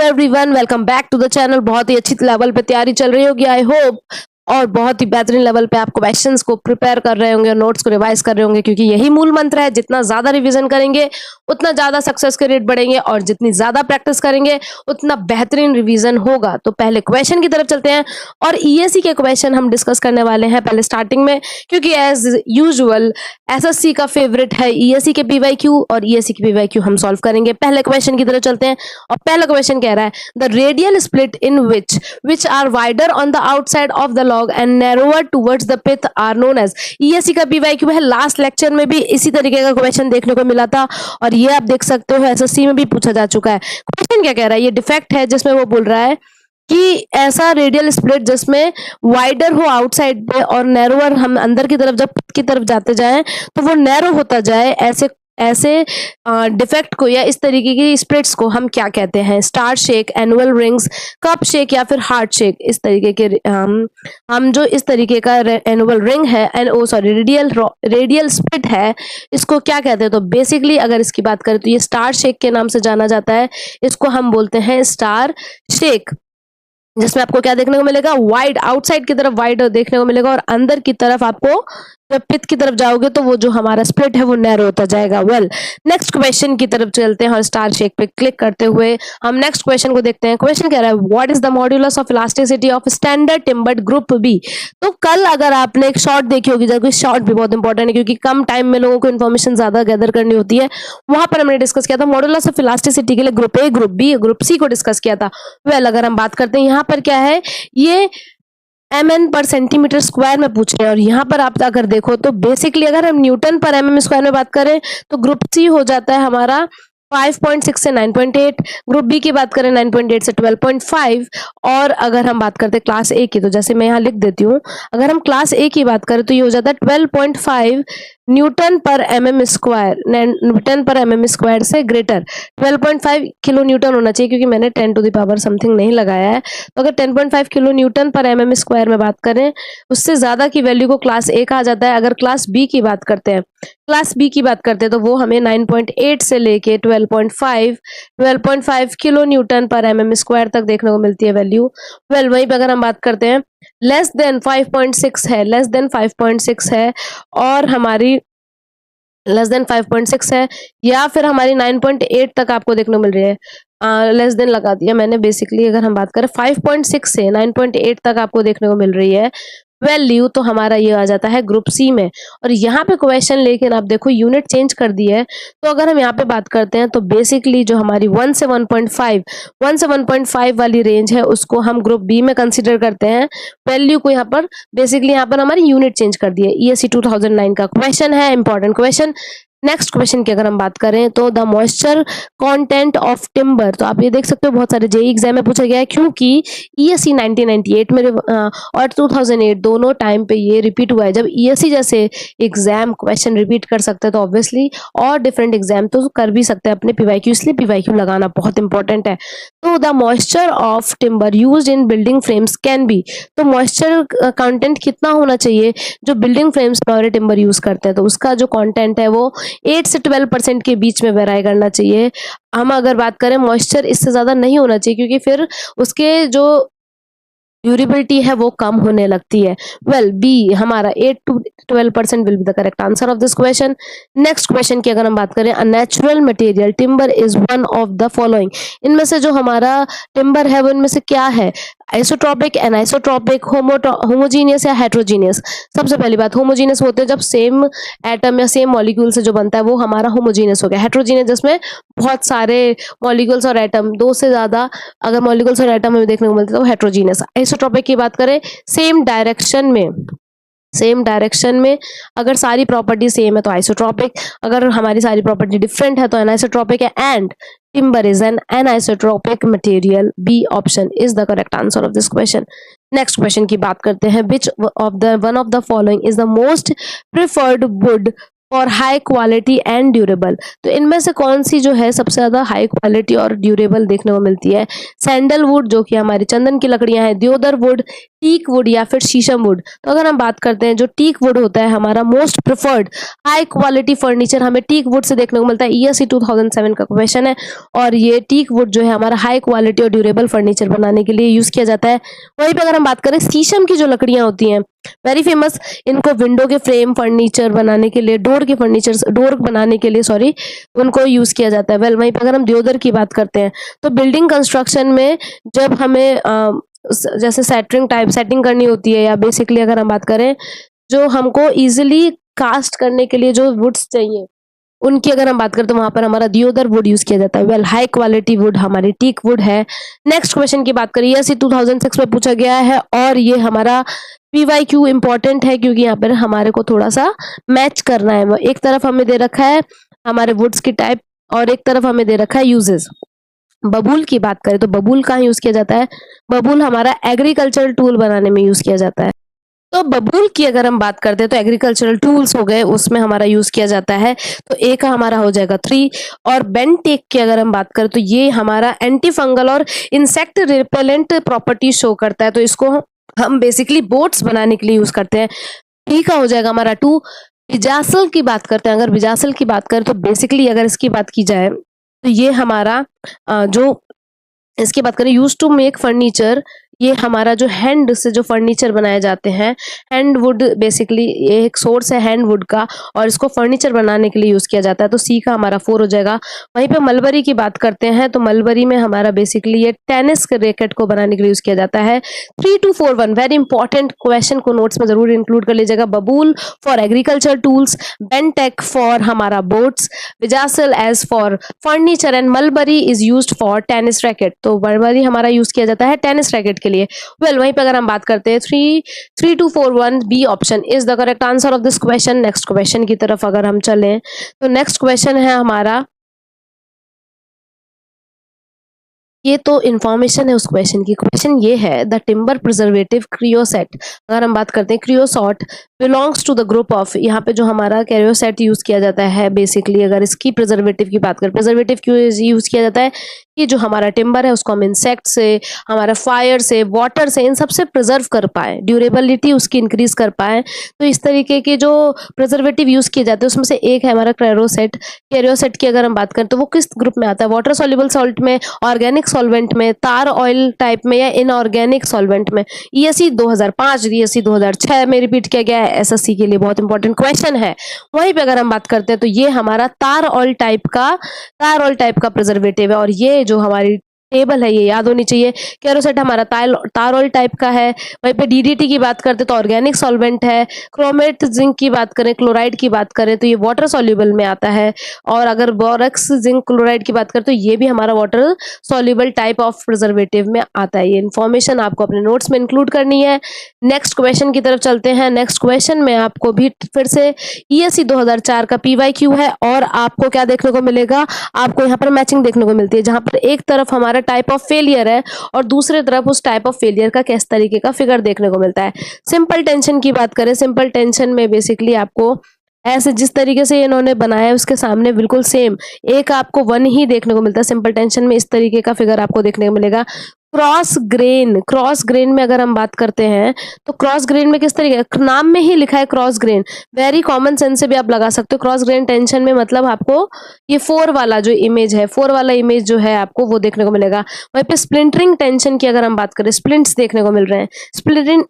Everyone, welcome back to the channel. बहुत ही अच्छी लेवल पे तैयारी चल रही होगी आई होप, और बहुत ही बेहतरीन लेवल पे आपको क्वेश्चंस को प्रिपेयर कर रहे होंगे, नोट्स को रिवाइज कर रहे होंगे, क्योंकि यही मूल मंत्र है। जितना ज्यादा रिवीजन करेंगे उतना ज्यादा सक्सेस के रेट बढ़ेंगे, और जितनी ज्यादा प्रैक्टिस करेंगे उतना बेहतरीन रिवीजन होगा। तो पहले क्वेश्चन की तरफ चलते हैं, और ईएससी के क्वेश्चन हम डिस्कस करने वाले हैं पहले स्टार्टिंग में, क्योंकि एज यूजुअल एसएससी का फेवरेट है ईएससी के पीवाईक्यू, और ईएससी के पीवाईक्यू हम सॉल्व करेंगे। पहले क्वेश्चन की तरफ चलते हैं, और पहला क्वेश्चन कह रहा है the radial split in which are wider on the outside of the log and narrower towards the pith are known as. ESC का पीवाईक्यू है। लास्ट लेक्चर में भी इसी तरीके का क्वेश्चन देखने को मिला था, और ये आप देख सकते हो एसएससी में भी पूछा जा चुका है। क्वेश्चन क्या कह रहा है, ये डिफेक्ट है जिसमें वो बोल रहा है कि ऐसा रेडियल स्प्लिट जिसमें वाइडर हो आउटसाइड पे और नैरोअर हम अंदर की तरफ जब की तरफ जाते जाएं तो वो नैरो होता जाए, ऐसे डिफेक्ट को या इस तरीके की स्प्लिट्स को हम क्या कहते हैं? Star shake, annual rings, cup shake या फिर हार्ट शेक। इस तरीके के हम जो इस तरीके का एनुअल रिंग है रेडियल स्प्लिट है, इसको क्या कहते हैं? तो बेसिकली अगर इसकी बात करें तो ये स्टार शेक के नाम से जाना जाता है। इसको हम बोलते हैं स्टार शेक, जिसमें आपको क्या देखने को मिलेगा? वाइड, आउटसाइड की तरफ वाइड देखने को मिलेगा, और अंदर की तरफ आपको जब पिथ की तरफ जाओगे तो वो जो हमारा स्प्लिट है वो नैरो होता जाएगा। वेल, नेक्स्ट क्वेश्चन की तरफ चलते हैं, और स्टार शेक पे क्लिक करते हुए हम नेक्स्ट क्वेश्चन को देखते हैं। क्वेश्चन कह रहा है what is the modulus of elasticity of standard timbered group B. तो कल अगर आपने एक शॉर्ट देखी होगी, जबकि शॉर्ट भी बहुत इंपॉर्टेंट है क्योंकि कम टाइम में लोगों को इन्फॉर्मेशन ज्यादा गैदर करनी होती है, वहां पर हमने डिस्कस किया था मॉड्यूलस ऑफ इलास्टिसिटी के लिए group A, group B, group C को डिस्कस किया था। वेल, अगर हम बात करते हैं यहाँ पर क्या है, ये mn पर सेंटीमीटर स्क्वायर में पूछ रहे हैं, और यहाँ पर आप अगर देखो तो बेसिकली अगर हम न्यूटन पर mm स्क्वायर में बात करें तो ग्रुप सी हो जाता है हमारा 5.6 से 9.8, ग्रुप बी की बात करें 9.8 से 12.5, और अगर हम बात करते हैं क्लास ए की, तो जैसे मैं यहाँ लिख देती हूँ, अगर हम क्लास ए की बात करें तो ये हो जाता है 12.5 न्यूटन पर mm स्क्वायर, न्यूटन पर mm स्क्वायर से ग्रेटर 12.5 किलो न्यूटन होना चाहिए, क्योंकि मैंने 10 टू द पावर समथिंग नहीं लगाया है। तो अगर 10.5 किलो न्यूटन पर mm स्क्वायर में बात करें, उससे ज्यादा की वैल्यू को क्लास ए कहा जाता है। अगर क्लास बी की बात करते हैं, तो वो हमें 9.8 से लेके 12.5 किलो न्यूटन पर mm स्क्वायर तक देखने को मिलती है वैल्यू। वेल, वहीं पे अगर हम बात करते हैं लेस देन 5.6 है, और हमारी लेस देन 5.6 है, या फिर हमारी 9.8 तक आपको देखने को मिल रही है। लेस देन लगा दिया मैंने। बेसिकली अगर हम बात करें 5.6 से 9.8 तक आपको देखने को मिल रही है वैल्यू, तो हमारा ये आ जाता है ग्रुप सी में। और यहाँ पे क्वेश्चन लेकिन आप देखो यूनिट चेंज कर दी है। तो अगर हम यहाँ पे बात करते हैं तो बेसिकली जो हमारी 1 से 1.5 वाली रेंज है उसको हम ग्रुप बी में कंसीडर करते हैं वैल्यू को। यहाँ पर बेसिकली यहाँ पर हमारी यूनिट चेंज कर दी है। ईएससी 2009 का क्वेश्चन है, इंपॉर्टेंट क्वेश्चन। नेक्स्ट क्वेश्चन की अगर हम बात करें तो the moisture content of timber, तो आप ये देख सकते हो बहुत सारे जेईई एग्जाम में पूछा गया है, क्योंकि ईएससी 1998 में और 2008 दोनों टाइम पे ये रिपीट हुआ है। जब ईएससी जैसे एग्जाम क्वेश्चन रिपीट कर सकते हैं तो ऑब्वियसली और डिफरेंट एग्जाम तो कर भी सकते हैं अपने पीवाईक्यू, इसलिए पीवाईक्यू लगाना बहुत इंपॉर्टेंट है। तो the moisture of timber used in building frames can be, तो मॉइस्चर कंटेंट कितना होना चाहिए जो बिल्डिंग फ्रेम्स में और टिम्बर यूज करते हैं, तो उसका जो कंटेंट है वो 8 से 12% के बीच में वेराई करना चाहिए। हम अगर बात करें मॉइस्चर इससे ज्यादा नहीं होना चाहिए, क्योंकि फिर उसके जो ड्यूरेबिलिटी है वो कम होने लगती है। वेल, बी हमारा 8 to 12% will be the correct answer of this question. Next question की अगर हम बात करें, a natural material timber is one of the following, इनमें से जो हमारा टिम्बर है वो इनमें से क्या है? आइसोट्रॉपिक, एनाइसोट्रॉपिक, होमोजीनियस या हेट्रोजीनियस। सबसे पहली बात, होमोजीनियस होते हैं जब सेम एटम या सेम मॉलिक्यूल से जो बनता है वो हमारा होमोजीनियस हो गया। हेट्रोजीनियस जिसमें बहुत सारे मॉलिक्यूल्स और एटम, 2 से ज्यादा अगर मॉलिक्यूल्स और एटम हमें देखने को मिलते हैं तो हेट्रोजीनियस। आइसोट्रॉपिक की बात करें, सेम डायरेक्शन में अगर सारी प्रॉपर्टी सेम है तो आइसोट्रॉपिक, अगर हमारी सारी प्रॉपर्टी डिफरेंट है तो एनाइसोट्रॉपिक है। And timber is an anisotropic material. B option is the correct answer of this question. Next question की बात करते हैं, which of the one of the following is the most preferred wood और high quality and durable, तो इनमें से कौन सी जो है सबसे ज्यादा हाई क्वालिटी और ड्यूरेबल देखने को मिलती है? सैंडलवुड जो कि हमारी चंदन की लकड़ियां हैं, देवदार वुड, टीक वुड या फिर शीशम वुड। तो अगर हम बात करते हैं जो टीक वुड होता है हमारा most preferred high quality furniture हमें टीक वुड से देखने को मिलता है। ईएससी 2007 का क्वेश्चन है और ये टीक वुड जो है हमारा हाई क्वालिटी और ड्यूरेबल फर्नीचर बनाने के लिए यूज किया जाता है। वहीं पे अगर हम बात करें शीशम की जो लकड़ियां होती हैं वेरी फेमस, इनको विंडो के फ्रेम फर्नीचर बनाने के लिए, डोर बनाने के लिए सॉरी, उनको यूज किया जाता है। वेल वहीं पे अगर हम देवदार की बात करते हैं तो बिल्डिंग कंस्ट्रक्शन में जब हमें जैसे सेटिंग करनी होती है या बेसिकली अगर हम बात करें जो हमको इजीली कास्ट करने के लिए जो वुड्स चाहिए उनकी अगर हम बात करें तो वहां पर हमारा दियोदर वुड यूज किया जाता है। वेल हाई क्वालिटी वुड हमारी टीक वुड है। नेक्स्ट क्वेश्चन की बात करें, ये 2006 में पूछा गया है और ये हमारा PYQ इंपॉर्टेंट है क्योंकि यहाँ पर हमारे को थोड़ा सा मैच करना है। एक तरफ हमें दे रखा है हमारे वुड्स की टाइप और एक तरफ हमें दे रखा है यूजेस। बबूल की बात करें तो बबूल कहाँ यूज किया जाता है? बबूल हमारा एग्रीकल्चरल टूल बनाने में यूज किया जाता है। तो बबूल की अगर हम बात करते हैं तो एग्रीकल्चरल टूल्स हो गए, उसमें हमारा यूज किया जाता है। तो ए का हमारा हो जाएगा 3। और बेंटेक की अगर हम बात करें तो ये हमारा एंटी फंगल और इंसेक्ट रिपेलेंट प्रॉपर्टी शो करता है। तो इसको हम बेसिकली बोट्स बनाने के लिए यूज करते हैं। डी का हो जाएगा हमारा 2। बिजासल की बात करते हैं, अगर बिजासल की बात करें तो बेसिकली अगर इसकी बात की जाए तो ये हमारा जो इसकी बात करें यूज टू मेक फर्नीचर, ये हमारा जो हैंड से जो फर्नीचर बनाए जाते हैं, हैंड वुड बेसिकली ये एक सोर्स है हैंड वुड का और इसको फर्नीचर बनाने के लिए यूज किया जाता है। तो सी का हमारा 4 हो जाएगा। वहीं पे मलबरी की बात करते हैं तो मलबरी में हमारा बेसिकली ये टेनिस रैकेट को बनाने के लिए यूज किया जाता है। 3241 वेरी इंपॉर्टेंट क्वेश्चन को नोट्स में जरूर इंक्लूड कर लीजिएगा। बबूल फॉर एग्रीकल्चर टूल्स, बेंटेक फॉर हमारा boats, bijasal as for furniture and mulberry is used for tennis racket. तो मलबरी हमारा यूज किया जाता है टेनिस रैकेट के लिए। वेल वहीं पे अगर हम बात करते हैं 3241 B option is the correct answer of this question. Next question की तरफ अगर हम चलें तो नेक्स्ट क्वेश्चन है हमारा, ये तो इंफॉर्मेशन है उस क्वेश्चन की। क्वेश्चन ये है द टिम्बर प्रिजर्वेटिव क्रियोसेट, अगर हम बात करते हैं creosote belongs to the group of, यहाँ पे जो हमारा क्रियोसेट यूज किया जाता है बेसिकली अगर इसकी प्रिजर्वेटिव की बात करें, प्रिजर्वेटिव क्यों यूज किया जाता है कि जो हमारा टिम्बर है उसको हम इंसेक्ट से, हमारा फायर से, वाटर से, इन सबसे प्रिजर्व कर पाए, ड्यूरेबिलिटी उसकी इंक्रीज कर पाए। तो इस तरीके के जो प्रिजर्वेटिव यूज किए जाते हैं उसमें से एक है हमारा क्रियोसेट। क्रियोसेट की अगर हम बात करें तो वो किस ग्रुप में आता है? वाटर सॉल्युबल सॉल्ट में, ऑर्गेनिक सॉल्वेंट में, तार ऑयल टाइप में या इनऑर्गेनिक सॉल्वेंट में। ईएससी 2005, ईएससी 2006 में रिपीट किया गया है, एसएससी के लिए बहुत इंपॉर्टेंट क्वेश्चन है। वहीं पे अगर हम बात करते हैं तो ये हमारा तार ऑयल टाइप का प्रिजर्वेटिव है और ये जो हमारी टेबल है ये याद होनी चाहिए। कैरोसेट हमारा तार ऑयल टाइप का है। वहीं पे डीडीटी की बात करते तो ऑर्गेनिक सॉल्वेंट है। क्रोमेट जिंक की बात करें, क्लोराइड की बात करें तो ये वाटर सॉल्युबल में आता है। और अगर बोरॉक्स जिंक क्लोराइड की बात करें तो ये भी हमारा water soluble type of preservative में आता है। ये इन्फॉर्मेशन आपको अपने नोट्स में इंक्लूड करनी है। नेक्स्ट क्वेश्चन की तरफ चलते हैं। नेक्स्ट क्वेश्चन में आपको भी फिर से ईएससी 2004 का PYQ है और आपको क्या देखने को मिलेगा? आपको यहाँ पर मैचिंग देखने को मिलती है जहां पर एक तरफ हमारा टाइप ऑफ फेलियर है और दूसरी तरफ उस टाइप ऑफ फेलियर का किस तरीके का फिगर देखने को मिलता है। सिंपल टेंशन की बात करें, सिंपल टेंशन में बेसिकली आपको ऐसे जिस तरीके से इन्होंने बनाया है उसके सामने बिल्कुल सेम एक आपको 1 ही देखने को मिलता है। सिंपल टेंशन में इस तरीके का फिगर आपको देखने को मिलेगा। क्रॉस ग्रेन में अगर हम बात करते हैं तो क्रॉस ग्रेन में किस तरीके, नाम में ही लिखा है cross grain, very common sense से भी आप लगा सकते हो। क्रॉस ग्रेन टेंशन में मतलब आपको ये 4 वाला जो इमेज है, 4 वाला इमेज जो है आपको वो देखने को मिलेगा। वहीं पे स्प्लिंटरिंग टेंशन की अगर हम बात करें, स्प्लिंट्स देखने को मिल रहे हैं।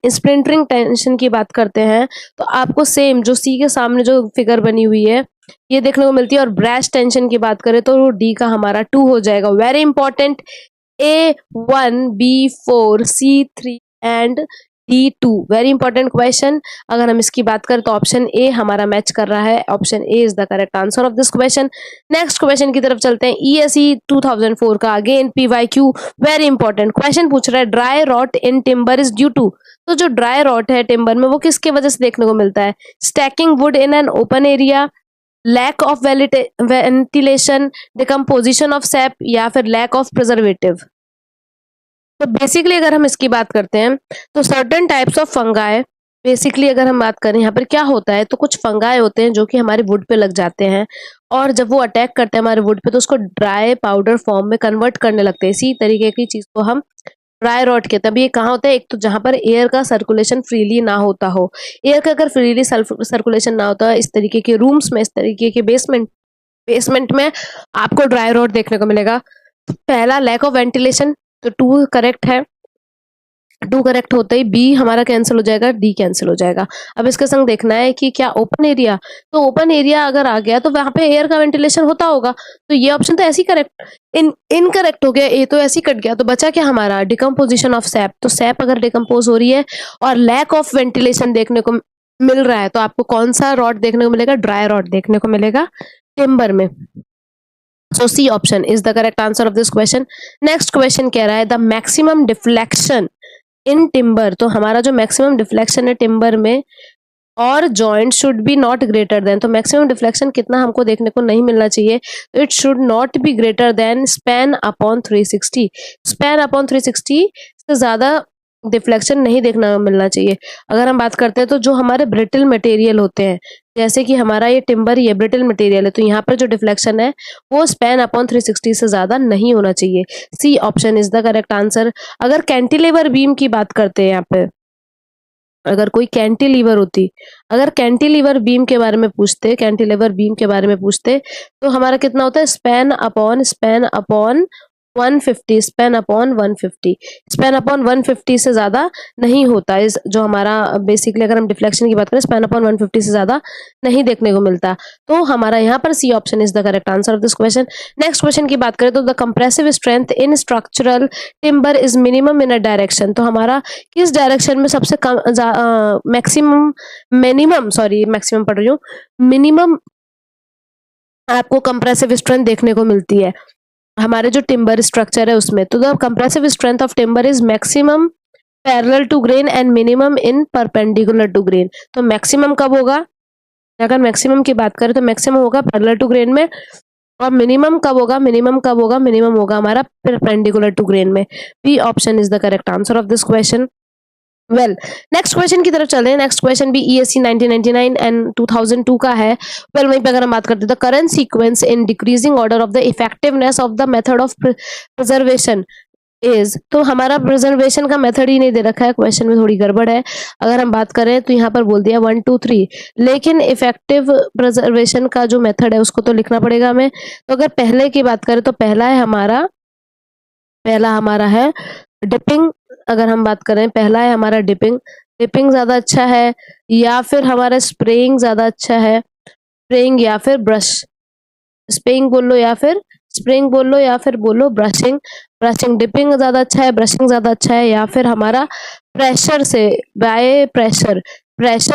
स्प्लिंटरिंग टेंशन की बात करते हैं तो आपको सेम जो सी के सामने जो फिगर बनी हुई है ये देखने को मिलती है। और ब्रैश टेंशन की बात करें तो डी का हमारा 2 हो जाएगा। Very important, A1, B4, C3 and D2 very important question. अगर हम इसकी बात करें तो ऑप्शन ए हमारा मैच कर रहा है। Option A is the correct answer of this question. Next question की तरफ चलते हैं। ईएससी 2004 का again PYQ very important question पूछ रहा है। Dry rot in timber is due to, तो जो ड्राई रॉट है टिम्बर में वो किसके वजह से देखने को मिलता है? Stacking wood in an open area, lack of ventilation, decomposition of sap या फिर लैक ऑफ प्रिजर्वेटिव। तो बेसिकली अगर हम इसकी बात करते हैं तो certain types of fungi, basically अगर हम बात करें यहाँ पर क्या होता है तो कुछ फंगाई होते हैं जो कि हमारे वुड पे लग जाते हैं और जब वो अटैक करते हैं हमारे वुड पे तो उसको ड्राई पाउडर फॉर्म में कन्वर्ट करने लगते हैं। इसी तरीके की चीज को हम ड्राई रॉट कहते हैं। अब ये कहाँ होता है? एक तो जहां पर एयर का सर्कुलेशन फ्रीली ना होता हो, एयर का अगर फ्रीली सर्कुलेशन ना होता है, इस तरीके के रूम्स में, इस तरीके के बेसमेंट में आपको ड्राई रॉट देखने को मिलेगा। तो पहला लैक ऑफ वेंटिलेशन, तो 2 करेक्ट है। 2 करेक्ट होते ही बी हमारा कैंसिल हो जाएगा, डी कैंसिल हो जाएगा। अब इसके संग देखना है कि क्या ओपन एरिया, तो ओपन एरिया अगर आ गया तो वहां पे एयर का वेंटिलेशन होता होगा, तो ये ऑप्शन तो ऐसे ही करेक्ट इनकरेक्ट हो गया, ए तो ऐसे ही कट गया। तो बचा क्या हमारा? Decomposition of SAP. तो सैप अगर डिकम्पोज हो रही है और लैक ऑफ वेंटिलेशन देखने को मिल रहा है, तो आपको कौन सा रॉड देखने को मिलेगा? ड्राई रॉड देखने को मिलेगा टिम्बर में। So C option is the correct answer of this question. Next question कह रहा है the maximum deflection in timber. तो हमारा जो मैक्सिमम डिफ्लेक्शन है टिम्बर में और joint should be not greater than, तो मैक्सिमम डिफ्लेक्शन कितना हमको देखने को नहीं मिलना चाहिए? तो it should not be greater than span upon 360। Span upon 360 से ज्यादा डिफ्लेक्शन नहीं देखना मिलना चाहिए। अगर हम बात करते हैं तो जो हमारे ब्रिटल मटेरियल होते हैं, जैसे कि हमारा ये टिम्बर, ये ब्रिटल मटेरियल है, तो यहाँ पर जो डिफ्लेक्शन है वो स्पैन अपॉन 360 से ज्यादा नहीं होना चाहिए। C option is the correct answer. अगर कैंटिलीवर बीम की बात करते हैं यहाँ पे, अगर कोई कैंटिलीवर होती, अगर कैंटिलीवर बीम के बारे में पूछते, कैंटिलीवर बीम के बारे में पूछते, तो हमारा कितना होता है? Span upon 150, span upon 150, span upon 150 से ज्यादा नहीं होता। इस जो हमारा बेसिकली अगर हम डिफ्लेक्शन की बात करें, स्पैन अपॉन 150 से ज्यादा नहीं देखने को मिलता। तो हमारा यहाँ पर C option is the correct answer of this question. Next question की बात करें तो the compressive strength in structural timber is minimum in a direction. तो हमारा किस डायरेक्शन में सबसे कम मैक्सिमम पढ़ रही हूँ, मिनिमम आपको कंप्रेसिव स्ट्रेंथ देखने को मिलती है हमारे जो टिम्बर स्ट्रक्चर है उसमें? तो the compressive strength of timber is maximum parallel to grain and minimum in perpendicular to grain. तो मैक्सिमम कब होगा? अगर मैक्सिमम की बात करें तो मैक्सिमम होगा पैरेलल टू ग्रेन में, और मिनिमम कब होगा? मिनिमम होगा हमारा परपेंडिकुलर टू ग्रेन में। B option is the correct answer of this question. Well, next question की तरफ चल रहे हैं। नेक्स्ट क्वेश्चन भी ईएससी 1999 एंड 2002 का है। वेल, वहीं पे अगर हम बात करते हैं the current sequence in decreasing order of the effectiveness of the method of preservation is. तो हमारा प्रिजर्वेशन का मेथड ही नहीं दे रखा है, क्वेश्चन में थोड़ी गड़बड़ है। अगर हम बात करें तो यहाँ पर बोल दिया 1 2 3, लेकिन इफेक्टिव प्रिजर्वेशन का जो मेथड है उसको तो लिखना पड़ेगा हमें। तो अगर पहले की बात करें तो पहला हमारा है डिपिंग। अगर हम बात करें, पहला है हमारा डिपिंग। डिपिंग ज्यादा अच्छा है या फिर हमारा स्प्रेइंग ज्यादा अच्छा है? स्प्रेइंग या फिर ब्रश, स्प्रेइंग बोल लो या फिर स्प्रेइंग बोल लो या फिर बोलो ब्रशिंग। ब्रशिंग, डिपिंग ज्यादा अच्छा है, ब्रशिंग ज्यादा अच्छा है, या फिर हमारा प्रेशर से, बाय प्रेशर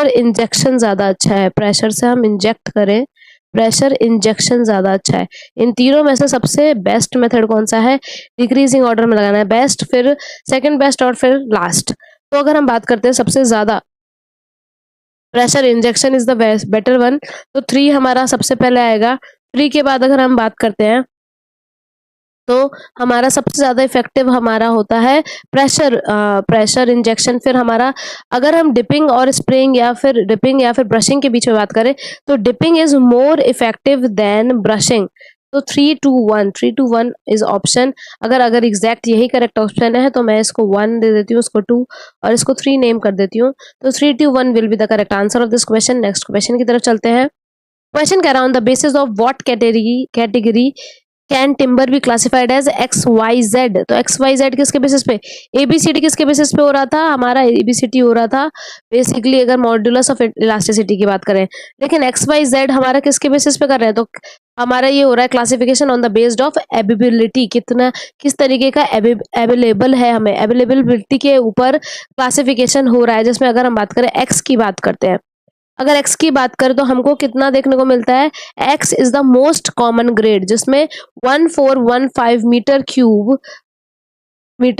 इंजेक्शन ज्यादा अच्छा है? प्रेशर से हम इंजेक्ट करें, प्रेशर इंजेक्शन ज्यादा अच्छा है। इन तीनों में से सबसे बेस्ट मेथड कौन सा है? डिक्रीजिंग ऑर्डर में लगाना है, बेस्ट, फिर सेकंड बेस्ट और फिर लास्ट। तो अगर हम बात करते हैं सबसे ज्यादा, pressure injection is the better one. तो 3 हमारा सबसे पहले आएगा। 3 के बाद अगर हम बात करते हैं तो हमारा सबसे ज्यादा इफेक्टिव हमारा होता है प्रेशर इंजेक्शन। फिर हमारा, अगर हम डिपिंग और स्प्रेइंग या फिर ब्रशिंग के बीच में बात करें तो dipping is more effective than brushing. तो 3 2 1 इज ऑप्शन। अगर एग्जैक्ट यही करेक्ट ऑप्शन है तो मैं इसको 1 दे देती हूँ, इसको 2 और इसको 3 नेम कर देती हूँ। तो 3 2 1 will be the correct answer of this question. Next question की तरफ चलते हैं। क्वेश्चन कह रहा हूं the basis of what category can timber be classified as XYZ। तो XYZ किसके बेसिस पे? ABCD किसके बेसिस पे हो रहा था? हमारा ABCD हो रहा था बेसिकली, अगर मॉड्यूलस ऑफ इलास्टिसिटी की बात करें। लेकिन XYZ हमारा किसके बेसिस पे कर रहे हैं? तो हमारा ये हो रहा है classification on the based of ability, कितना किस तरीके का अवेलेबल है, हमें अवेलेबिलिटी के ऊपर क्लासिफिकेशन हो रहा है। जिसमें अगर हम बात करें X की बात करते हैं, अगर x की बात करें तो हमको कितना देखने को मिलता है? x is the most common grade, जिसमें 1415 मीटर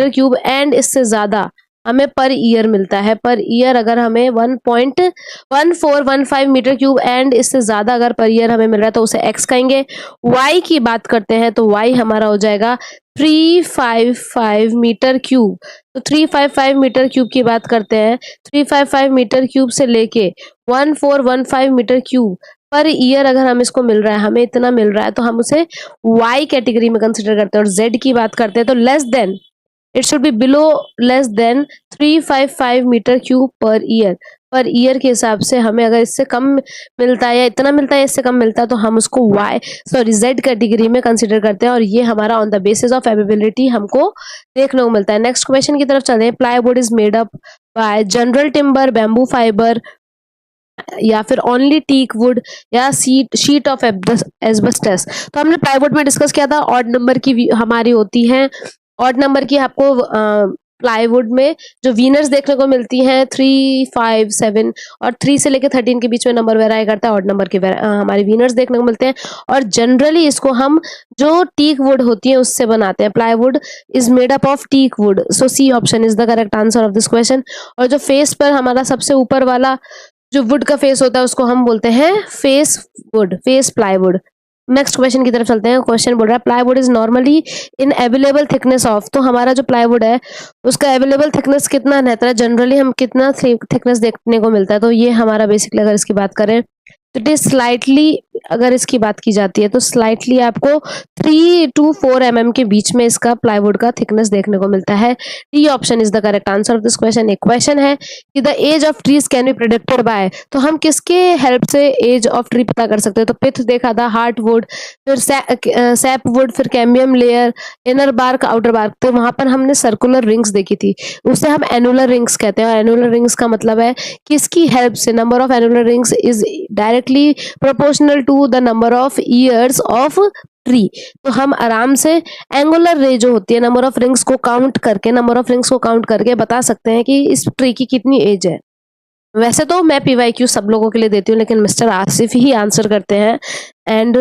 क्यूब एंड इससे ज्यादा हमें पर ईयर मिलता है। पर ईयर अगर हमें 1.1415 मीटर क्यूब एंड इससे ज्यादा अगर पर ईयर हमें मिल रहा है तो उसे x कहेंगे। y की बात करते हैं तो y हमारा हो जाएगा 355 मीटर क्यूब। तो 355 मीटर क्यूब की बात करते हैं, 355 मीटर क्यूब से लेके 1415 मीटर क्यूब पर ईयर अगर हम इसको मिल रहा है, हमें इतना मिल रहा है, तो हम उसे y कैटेगरी में कंसिडर करते हैं। और z की बात करते हैं तो less than it should be below less than 355 metre cube per year के हिसाब से हमें अगर इससे कम मिलता है या इतना मिलता है इससे कम मिलता है तो हम उसको जेड कैटेगरी में कंसिडर करते हैं और ये हमारा on the basis of ability हमको देखने को मिलता है। नेक्स्ट क्वेश्चन की तरफ चलते हैं। Plywood is made up by general timber, bamboo fibre या फिर ओनली टीक वुड या शीट ऑफ एस्बेस्टस। तो हमने प्लाईवुड में डिस्कस किया था, ऑड नंबर की हमारी होती है, ऑड नंबर की आपको प्लाईवुड में जो वीनर्स देखने को मिलती हैं 3, 5, 7 और 3 से लेकर 13 के बीच में नंबर वेराई करता है, ऑड नंबर के हमारे वीनर्स देखने को मिलते हैं। और जनरली इसको हम जो टीक वुड होती है उससे बनाते हैं। Plywood is made up of teak wood, so C option is the correct answer of this question. और जो फेस पर हमारा सबसे ऊपर वाला जो वुड का फेस होता है उसको हम बोलते हैं face would, face plywood. Next question की तरफ चलते हैं। क्वेश्चन बोल रहा है plywood is normally in available thickness of. तो हमारा जो प्लाईवुड है उसका अवेलेबल थिकनेस कितना रहता है, जनरली हम कितना थिकनेस देखने को मिलता है। तो ये हमारा बेसिकली अगर इसकी बात करें तो इट इज स्लाइटली, अगर इसकी बात की जाती है तो स्लाइटली आपको 3 to 4 mm के बीच में इसका प्लाईवुड का थिकनेस देखने को मिलता है। D option is the correct answer of this question. एक क्वेश्चन है कि the age of trees can be predicted by. तो हम किसके हेल्प से एज ऑफ ट्री पता कर सकते हैं। तो पिथ देखा था, हार्ट वुड, फिर सैप वुड, फिर cambium layer, inner bark, outer bark. तो वहां पर हमने सर्कुलर रिंग्स देखी थी, उसे हम एनुलर रिंग्स कहते हैं। और एनुलर रिंग्स का मतलब है कि इसकी हेल्प से number of annular rings is directly proportional to the number of years of tree. तो हम आराम से एंगुलर रे जो होती है नंबर ऑफ रिंग्स को काउंट करके बता सकते हैं कि इस ट्री की कितनी एज है। वैसे तो मैं पीवाईक्यू सब लोगों के लिए देती हूँ लेकिन मिस्टर आसिफ ही आंसर करते हैं। एंड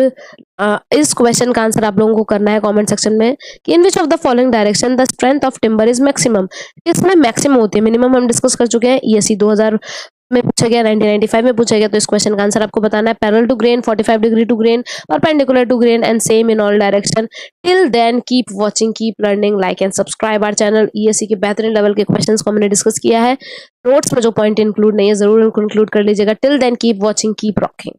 इस क्वेश्चन का आंसर आप लोगों को करना है कमेंट सेक्शन में कि in which of the following direction the strength of timber is maximum. इसमें मैक्सिमम होती है, मिनिमम हम डिस्कस कर चुके हैं। ईएससी 2000 में पूछा गया, 1995 में पूछा गया। तो इस क्वेश्चन का आंसर आपको बताना है parallel to grain, 45 degree to grain, perpendicular to grain and same in all direction. Till then keep watching, keep learning, like and subscribe our channel. ESC के बेहतरीन लेवल के क्वेश्चंस को हमने डिस्कस किया है। नोट्स में जो पॉइंट इंक्लूड नहीं है जरूर इंक्लूड कर लीजिएगा। Till then keep watching, keep rocking.